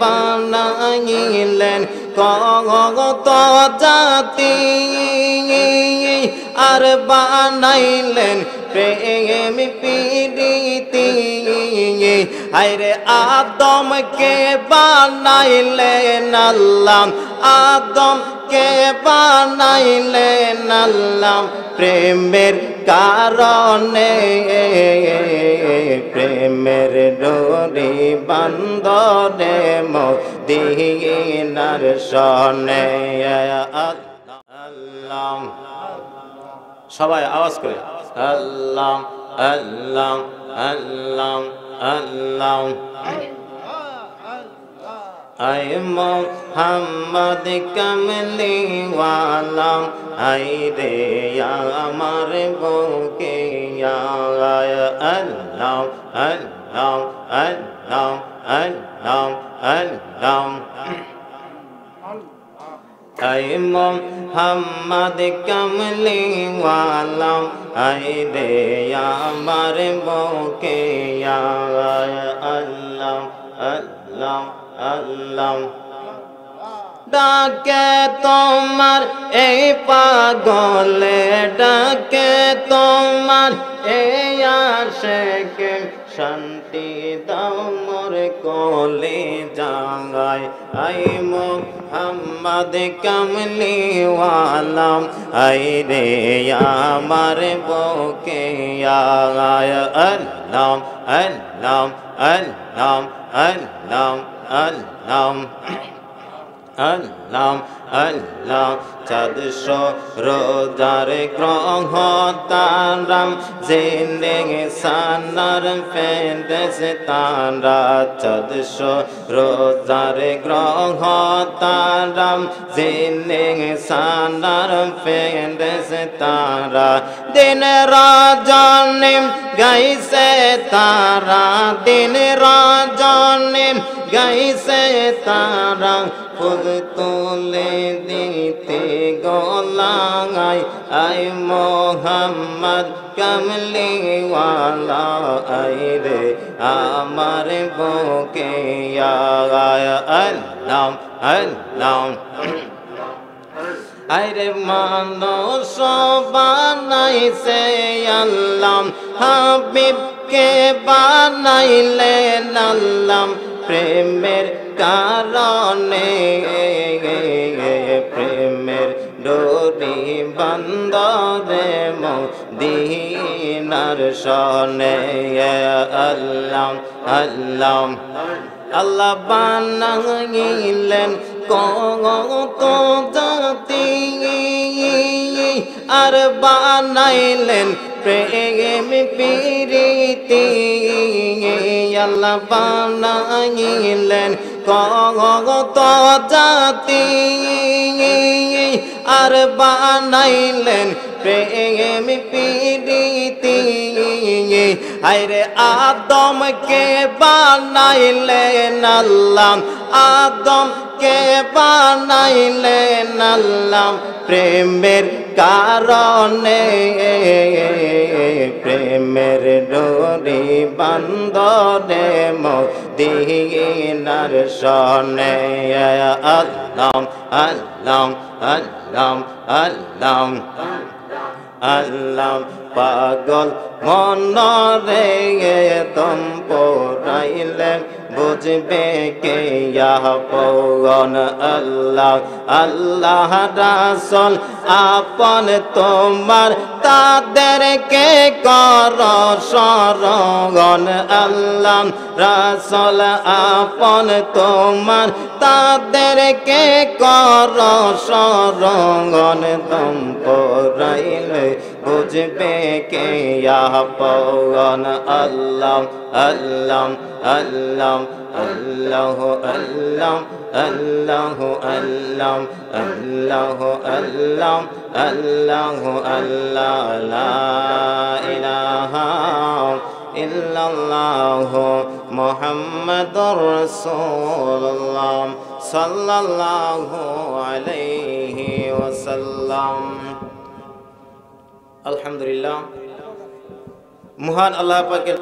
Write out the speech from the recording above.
বানাইলেন কত জাতি আর বানাইলেন প্রেম প্রীতি আরে আদমকে বানাইলেন আল্লাহ আদমকে বানাইলেন আল্লাহ প্রেমের কারণে প্রেমের ডোরি বান্ধনে মদিনার সনে আল্লাহ সবাই আওয়াজ করে আল্লাহ আল্লাহ আল্লাহ আল্লাহ আই মোহাম্মদ কমলি ওয়ালা আই রে আমার বুকে আল্লাহ আল্লাহ আল্লাহ আল্লাহ আল্লাহ আই মোহাম্মদ কমলি ওয়ালা আই রে আমার বুকে আল্লাহ আল্লাহ আল্লাহ ডাকে তোমার এই পাগলে ডাকে তোমার এই আশিকে শান্তি দাও মোর কোলে জাগায় আই মোহাম্মদ কমলি ওয়ালা আই রে আমার বুকে আল্লাহ আল্লাহ আল্লাহ আল্লাহ আল্লাহ আল্লাহ আল্লাহ চাঁদশো রোজার গ্রহ তারাম জিন্দেগি সানার ফেন্দেস তারা চাঁদশো রোজার গ্রহ তারাম জিন্দেগি সানার ফেন্দেস তারা দিন রজনী গাইছে তারা দিন রজনী গাইছে তারা ফুল তুলে দিতে গোলাঙাই আই মোহাম্মদ কমলি ওয়ালা আই রে আমার বুকে আল্লাহ আল্লাহ আরে মানুষ বানাইছে আল্লাহ হাবিবকে বানাইলেন আল্লাহ প্রেমের কারণে প্রেমের ডোরি বান্ধনে মদিনার সনে আল্লাহ আল্লাহ আল্লাহ বানাইলেন কত জাতি আর বানাইলেন প্রেম প্রীতি আল্লাহ বানাইলেন কত জাতি আর বানাইলেন প্রেম প্রীতি আরে আদমকে বানাইলেন আল্লাহ আদমকে বানাইলেন আল্লাহ প্রেমের কারণে প্রেমের ডোরি বান্ধনে মদিনার সনে আল্লাহ আল্লাহ আল্লাহ আল্লাহ আল্লাহ পাগল মনরে দম পড়াইলে বুঝবে কে পৌন আল্লাহ আল্লাহ রাসূল আপন তোমার তাদেরকে কর শরণ আল্লাহ রাসূল আপন তোমার তাদেরকে কর শরণ দম পড়াইলে বুঝবে কে পৌন আল্লাহ আল্লাহ আল্লাহ আল্লাহ আল্লাহ আল্লাহ আল্লাহ আল্লাহ আল্লাহ আল্লাহ আল্লাহ লা ইলাহা ইল্লাল্লাহ মুহাম্মাদুর রাসূলুল্লাহ সাল্লাল্লাহু আলাইহি ওয়াসাল্লাম। আলহামদুলিল্লাহ, মহান আল্লাহ পাকের